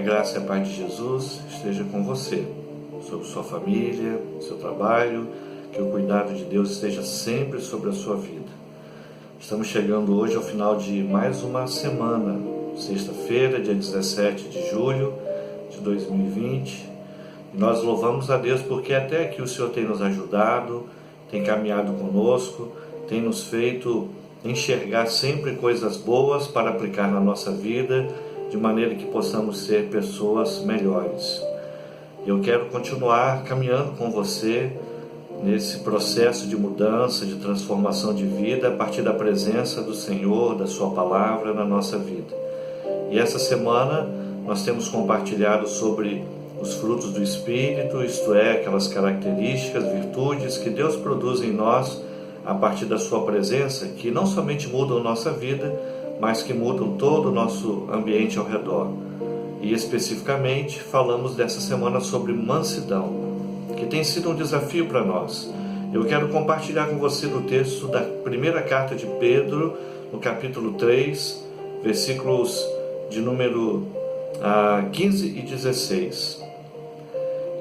graça e a paz de Jesus esteja com você, sobre sua família, seu trabalho, que o cuidado de Deus esteja sempre sobre a sua vida. Estamos chegando hoje ao final de mais uma semana, sexta-feira, dia 17 de julho de 2020, e nós louvamos a Deus porque até aqui o Senhor tem nos ajudado, tem caminhado conosco, tem nos feito enxergar sempre coisas boas para aplicar na nossa vida, de maneira que possamos ser pessoas melhores. Eu quero continuar caminhando com você nesse processo de mudança, de transformação de vida, a partir da presença do Senhor, da sua palavra na nossa vida. E essa semana nós temos compartilhado sobre os frutos do Espírito, isto é, aquelas características, virtudes que Deus produz em nós a partir da sua presença, que não somente mudam a nossa vida, mas que mudam todo o nosso ambiente ao redor. E especificamente falamos dessa semana sobre mansidão, que tem sido um desafio para nós. Eu quero compartilhar com você do texto da primeira carta de Pedro, no capítulo 3, versículos de número 15 e 16.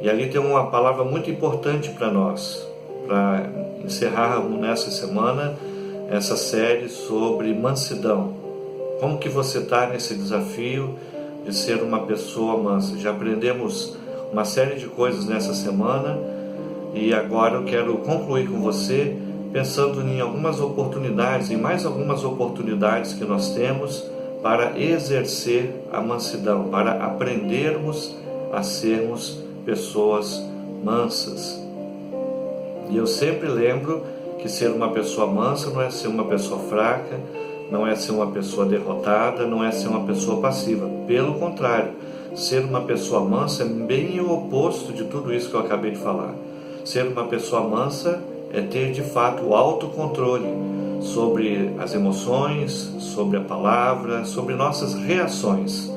E ali tem uma palavra muito importante para nós, para encerrarmos nessa semana essa série sobre mansidão. Como que você está nesse desafio de ser uma pessoa mansa? Já aprendemos uma série de coisas nessa semana e agora eu quero concluir com você pensando em algumas oportunidades, em mais algumas oportunidades que nós temos para exercer a mansidão, para aprendermos a sermos pessoas mansas. E eu sempre lembro que ser uma pessoa mansa não é ser uma pessoa fraca, não é ser uma pessoa derrotada, não é ser uma pessoa passiva. Pelo contrário, ser uma pessoa mansa é bem o oposto de tudo isso que eu acabei de falar. Ser uma pessoa mansa é ter de fato o autocontrole sobre as emoções, sobre a palavra, sobre nossas reações.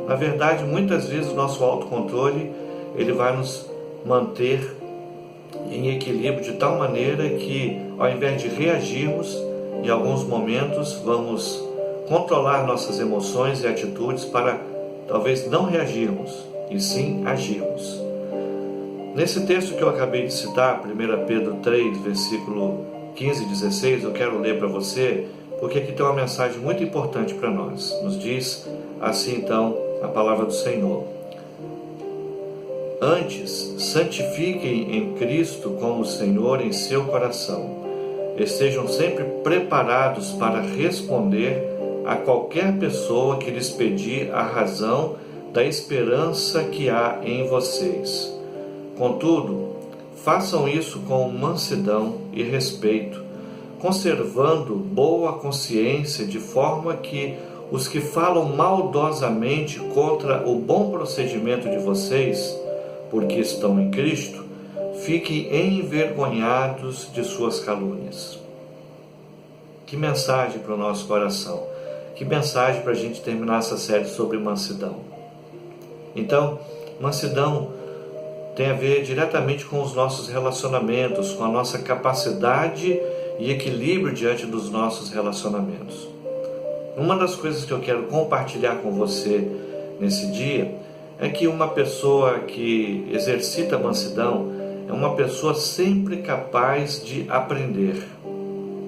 Na verdade, muitas vezes o nosso autocontrole ele vai nos manter em equilíbrio de tal maneira que, ao invés de reagirmos, em alguns momentos vamos controlar nossas emoções e atitudes para talvez não reagirmos, e sim agirmos. Nesse texto que eu acabei de citar, 1 Pedro 3, versículo 15 e 16, eu quero ler para você, porque aqui tem uma mensagem muito importante para nós. Nos diz assim então a palavra do Senhor: Antes, santifiquem em Cristo como Senhor em seu coração. Estejam sempre preparados para responder a qualquer pessoa que lhes pedir a razão da esperança que há em vocês. Contudo, façam isso com mansidão e respeito, conservando boa consciência, de forma que os que falam maldosamente contra o bom procedimento de vocês, porque estão em Cristo, fiquem envergonhados de suas calúnias. Que mensagem para o nosso coração, que mensagem para a gente terminar essa série sobre mansidão. Então, mansidão tem a ver diretamente com os nossos relacionamentos, com a nossa capacidade e equilíbrio diante dos nossos relacionamentos. Uma das coisas que eu quero compartilhar com você nesse dia é que uma pessoa que exercita a mansidão é uma pessoa sempre capaz de aprender.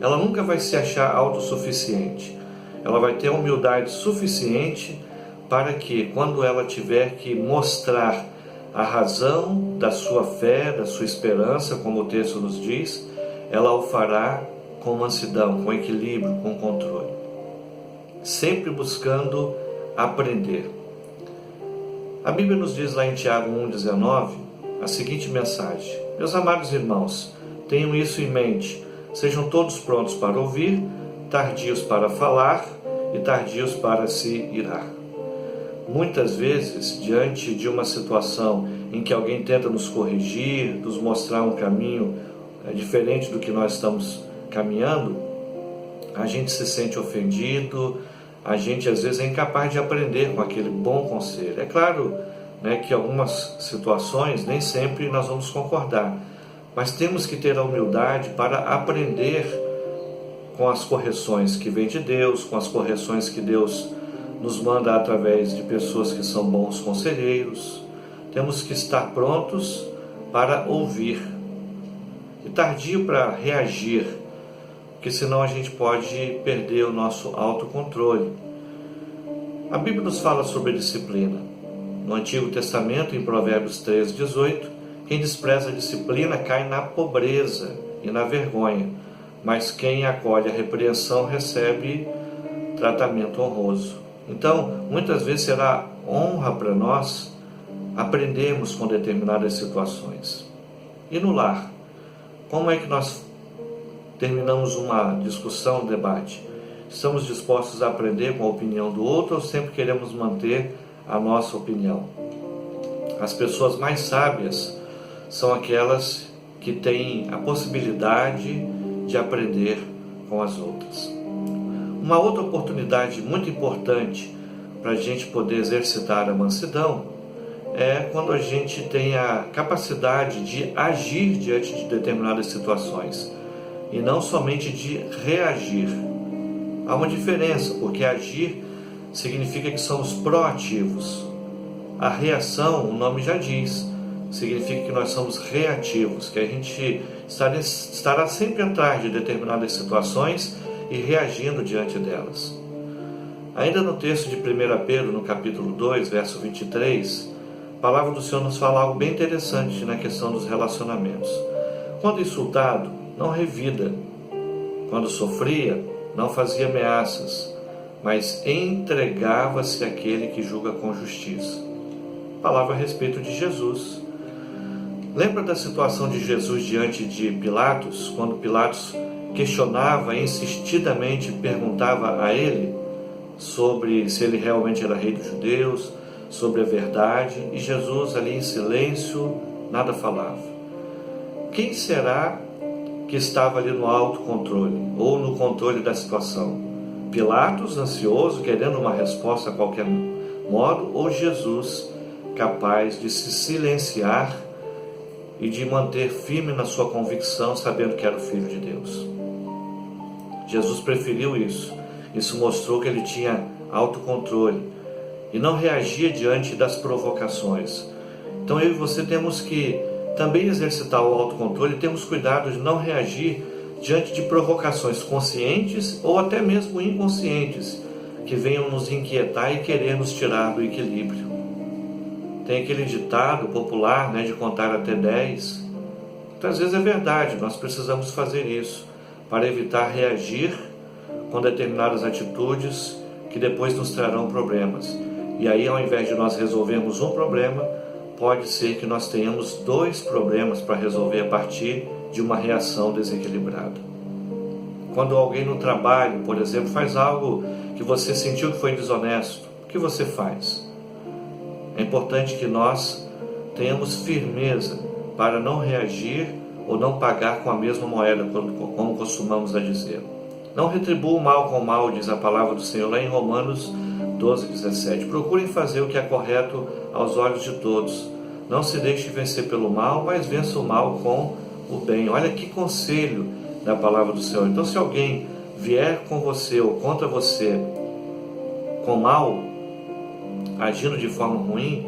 Ela nunca vai se achar autossuficiente. Ela vai ter humildade suficiente para que, quando ela tiver que mostrar a razão da sua fé, da sua esperança, como o texto nos diz, ela o fará com mansidão, com equilíbrio, com controle. Sempre buscando aprender. A Bíblia nos diz lá em Tiago 1,19 a seguinte mensagem: Meus amados irmãos, tenham isso em mente, sejam todos prontos para ouvir, tardios para falar e tardios para se irar. Muitas vezes, diante de uma situação em que alguém tenta nos corrigir, nos mostrar um caminho diferente do que nós estamos caminhando, a gente se sente ofendido, a gente às vezes é incapaz de aprender com aquele bom conselho. É claro, que algumas situações nem sempre nós vamos concordar, mas temos que ter a humildade para aprender com as correções que vêm de Deus, com as correções que Deus nos manda através de pessoas que são bons conselheiros. Temos que estar prontos para ouvir e tardio para reagir, porque senão a gente pode perder o nosso autocontrole. A Bíblia nos fala sobre disciplina. No Antigo Testamento, em Provérbios 13:18, quem despreza a disciplina cai na pobreza e na vergonha, mas quem acolhe a repreensão recebe tratamento honroso. Então, muitas vezes será honra para nós aprendermos com determinadas situações. E no lar, como é que nós terminamos uma discussão, um debate? Estamos dispostos a aprender com a opinião do outro ou sempre queremos manter a nossa opinião? As pessoas mais sábias são aquelas que têm a possibilidade de aprender com as outras. Uma outra oportunidade muito importante para a gente poder exercitar a mansidão é quando a gente tem a capacidade de agir diante de determinadas situações e não somente de reagir. Há uma diferença, porque agir significa que somos proativos. A reação, o nome já diz, significa que nós somos reativos, que a gente estará sempre atrás de determinadas situações e reagindo diante delas. Ainda no texto de 1 Pedro, no capítulo 2, verso 23, a palavra do Senhor nos fala algo bem interessante na questão dos relacionamentos. Quando insultado, não revida. Quando sofria, não fazia ameaças, mas entregava-se àquele que julga com justiça. Palavra a respeito de Jesus. Lembra da situação de Jesus diante de Pilatos, quando Pilatos questionava insistidamente, perguntava a ele sobre se ele realmente era rei dos judeus, sobre a verdade, e Jesus ali em silêncio, nada falava. Quem será que estava ali no autocontrole, ou no controle da situação? Pilatos, ansioso, querendo uma resposta a qualquer modo, ou Jesus, capaz de se silenciar e de manter firme na sua convicção, sabendo que era o Filho de Deus? Jesus preferiu isso. Isso mostrou que ele tinha autocontrole e não reagia diante das provocações. Então eu e você temos que também exercitar o autocontrole e temos cuidado de não reagir diante de provocações conscientes ou até mesmo inconscientes que venham nos inquietar e querer nos tirar do equilíbrio. Tem aquele ditado popular, de contar até 10. Então, às vezes é verdade, nós precisamos fazer isso para evitar reagir com determinadas atitudes que depois nos trarão problemas. E aí, ao invés de nós resolvermos um problema, pode ser que nós tenhamos 2 problemas para resolver a partir de uma reação desequilibrada. Quando alguém no trabalho, por exemplo, faz algo que você sentiu que foi desonesto, o que você faz? É importante que nós tenhamos firmeza para não reagir ou não pagar com a mesma moeda, como costumamos a dizer. Não retribua o mal com o mal, diz a palavra do Senhor lá em Romanos 12:17. Procurem fazer o que é correto aos olhos de todos. Não se deixe vencer pelo mal, mas vença o mal com o bem. Olha que conselho da palavra do Senhor. Então, se alguém vier com você ou contra você com mal, agindo de forma ruim,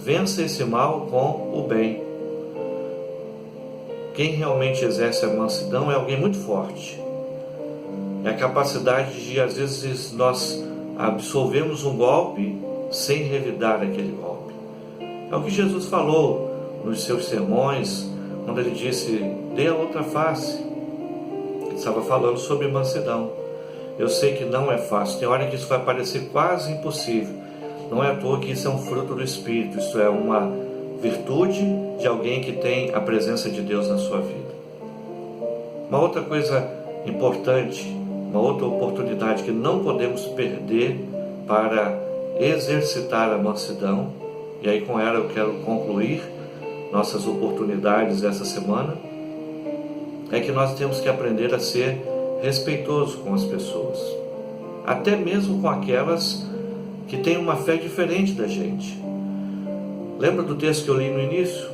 vença esse mal com o bem. Quem realmente exerce a mansidão é alguém muito forte. É a capacidade de, às vezes, nós absorvermos um golpe sem revidar aquele golpe. É o que Jesus falou nos seus sermões, quando ele disse, dê a outra face. Ele estava falando sobre mansidão. Eu sei que não é fácil, tem hora que isso vai parecer quase impossível. Não é à toa que isso é um fruto do Espírito, isso é uma virtude de alguém que tem a presença de Deus na sua vida. Uma outra coisa importante, uma outra oportunidade que não podemos perder para exercitar a mansidão, e aí com ela eu quero concluir nossas oportunidades essa semana, é que nós temos que aprender a ser respeitoso com as pessoas, até mesmo com aquelas que têm uma fé diferente da gente. Lembra do texto que eu li no início?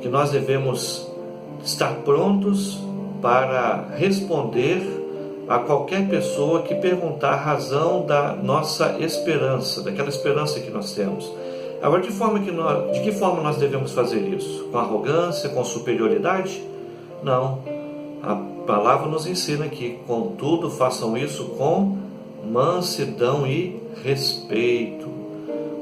Que nós devemos estar prontos para responder a qualquer pessoa que perguntar a razão da nossa esperança, daquela esperança que nós temos. Agora, de que forma nós devemos fazer isso? Com arrogância, com superioridade? Não. A palavra nos ensina que, contudo, façam isso com mansidão e respeito,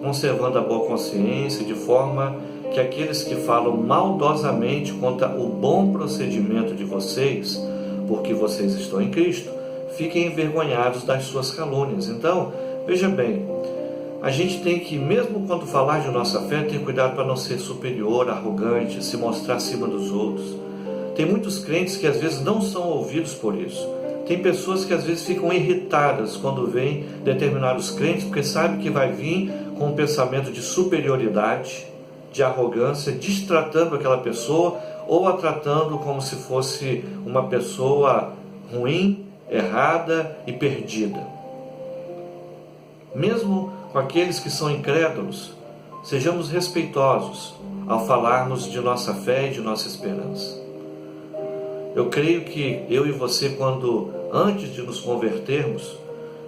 conservando a boa consciência, de forma que aqueles que falam maldosamente contra o bom procedimento de vocês, porque vocês estão em Cristo, fiquem envergonhados das suas calúnias. Então, veja bem, a gente tem que, mesmo quando falar de nossa fé, ter cuidado para não ser superior, arrogante, se mostrar acima dos outros. Tem muitos crentes que às vezes não são ouvidos por isso. Tem pessoas que às vezes ficam irritadas quando veem determinados crentes, porque sabem que vai vir com um pensamento de superioridade, de arrogância, destratando aquela pessoa ou a tratando como se fosse uma pessoa ruim, errada e perdida. Mesmo com aqueles que são incrédulos, sejamos respeitosos ao falarmos de nossa fé e de nossa esperança. Eu creio que eu e você, quando antes de nos convertermos,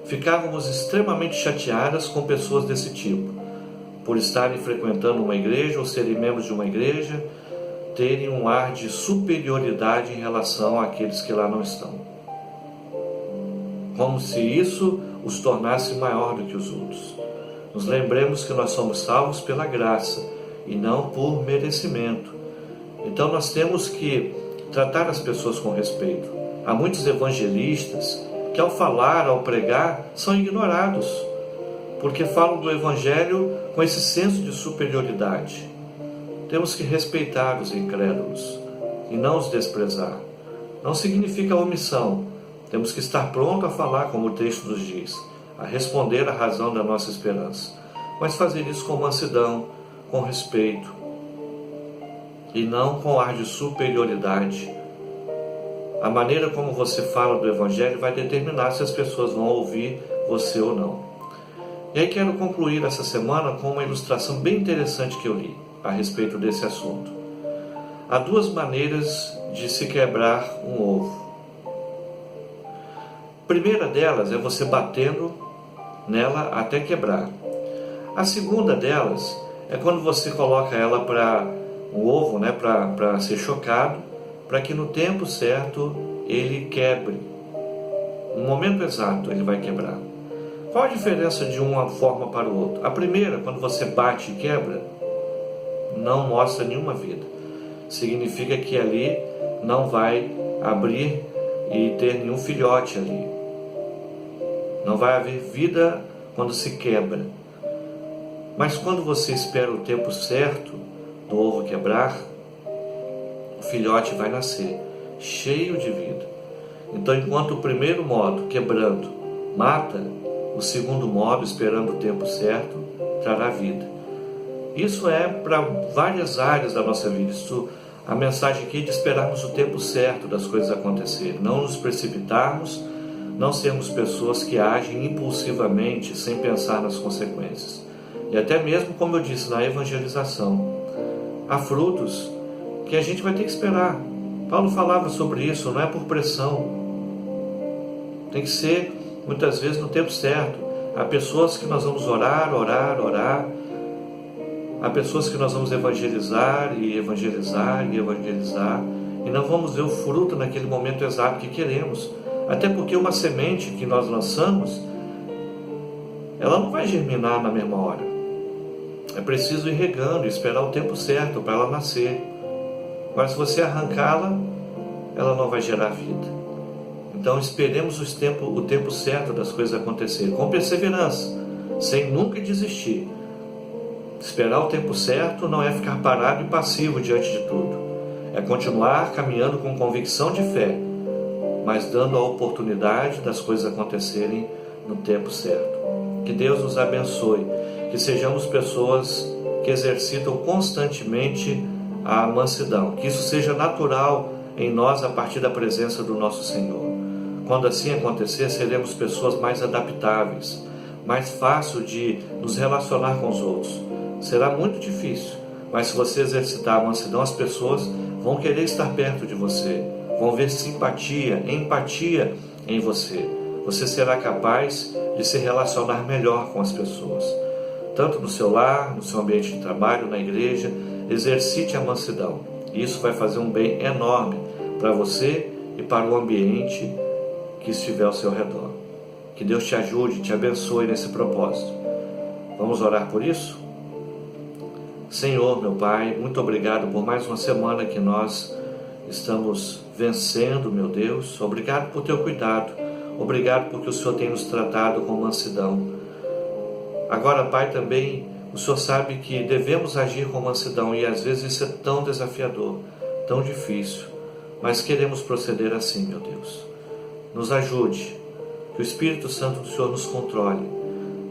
ficávamos extremamente chateadas com pessoas desse tipo, por estarem frequentando uma igreja ou serem membros de uma igreja, terem um ar de superioridade em relação àqueles que lá não estão. Como se isso os tornasse maior do que os outros. Nos lembremos que nós somos salvos pela graça e não por merecimento. Então nós temos que tratar as pessoas com respeito. Há muitos evangelistas que ao falar, ao pregar, são ignorados, porque falam do evangelho com esse senso de superioridade. Temos que respeitar os incrédulos e não os desprezar. Não significa omissão. Temos que estar pronto a falar, como o texto nos diz, a responder à razão da nossa esperança, mas fazer isso com mansidão, com respeito, e não com ar de superioridade. A maneira como você fala do Evangelho vai determinar se as pessoas vão ouvir você ou não. E aí quero concluir essa semana com uma ilustração bem interessante que eu li a respeito desse assunto. Há duas maneiras de se quebrar um ovo. A primeira delas é você batendo nela até quebrar. A segunda delas é quando você coloca ela para o ovo, para ser chocado, para que no tempo certo ele quebre. No momento exato ele vai quebrar. Qual a diferença de uma forma para o outro? A primeira, quando você bate e quebra, não mostra nenhuma vida. Significa que ali não vai abrir e ter nenhum filhote ali. Não vai haver vida quando se quebra. Mas quando você espera o tempo certo do ovo quebrar, o filhote vai nascer, cheio de vida. Então, enquanto o primeiro modo, quebrando, mata, o segundo modo, esperando o tempo certo, trará vida. Isso é para várias áreas da nossa vida. A mensagem aqui é de esperarmos o tempo certo das coisas acontecerem, não nos precipitarmos, não sermos pessoas que agem impulsivamente, sem pensar nas consequências. E até mesmo, como eu disse, na evangelização, há frutos que a gente vai ter que esperar. Paulo falava sobre isso, não é por pressão. Tem que ser, muitas vezes, no tempo certo. Há pessoas que nós vamos orar. Há pessoas que nós vamos evangelizar, e não vamos ver o fruto naquele momento exato que queremos. Até porque uma semente que nós lançamos, ela não vai germinar na mesma hora. É preciso ir regando, esperar o tempo certo para ela nascer. Mas se você arrancá-la, ela não vai gerar vida. Então esperemos o tempo certo das coisas acontecerem, com perseverança, sem nunca desistir. Esperar o tempo certo não é ficar parado e passivo diante de tudo. É continuar caminhando com convicção de fé, mas dando a oportunidade das coisas acontecerem no tempo certo. Que Deus nos abençoe, que sejamos pessoas que exercitam constantemente a mansidão, que isso seja natural em nós a partir da presença do nosso Senhor. Quando assim acontecer, seremos pessoas mais adaptáveis, mais fácil de nos relacionar com os outros. Será muito difícil, mas se você exercitar a mansidão, as pessoas vão querer estar perto de você, vão ver simpatia, empatia em você. Você será capaz de se relacionar melhor com as pessoas, tanto no seu lar, no seu ambiente de trabalho, na igreja. Exercite a mansidão. Isso vai fazer um bem enorme para você e para o ambiente que estiver ao seu redor. Que Deus te ajude, te abençoe nesse propósito. Vamos orar por isso? Senhor, meu Pai, muito obrigado por mais uma semana que nós estamos vencendo, meu Deus. Obrigado por teu cuidado. Obrigado porque o Senhor tem nos tratado com mansidão. Agora, Pai, também o Senhor sabe que devemos agir com mansidão e às vezes isso é tão desafiador, tão difícil, mas queremos proceder assim, meu Deus. Nos ajude, que o Espírito Santo do Senhor nos controle,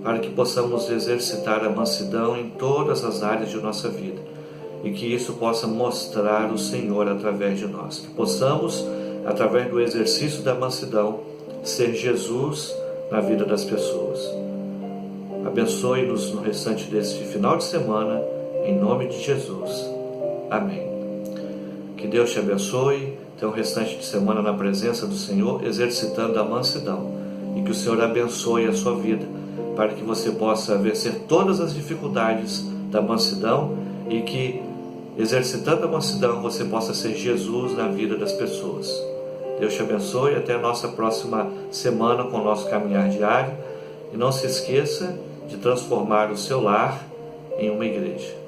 para que possamos exercitar a mansidão em todas as áreas de nossa vida e que isso possa mostrar o Senhor através de nós, que possamos, através do exercício da mansidão, ser Jesus na vida das pessoas. Abençoe-nos no restante deste final de semana, em nome de Jesus. Amém. Que Deus te abençoe, tenha um restante de semana na presença do Senhor, exercitando a mansidão, e que o Senhor abençoe a sua vida, para que você possa vencer todas as dificuldades da mansidão e que, exercitando a mansidão, você possa ser Jesus na vida das pessoas. Deus te abençoe, até a nossa próxima semana com o nosso caminhar diário. E não se esqueça de transformar o seu lar em uma igreja.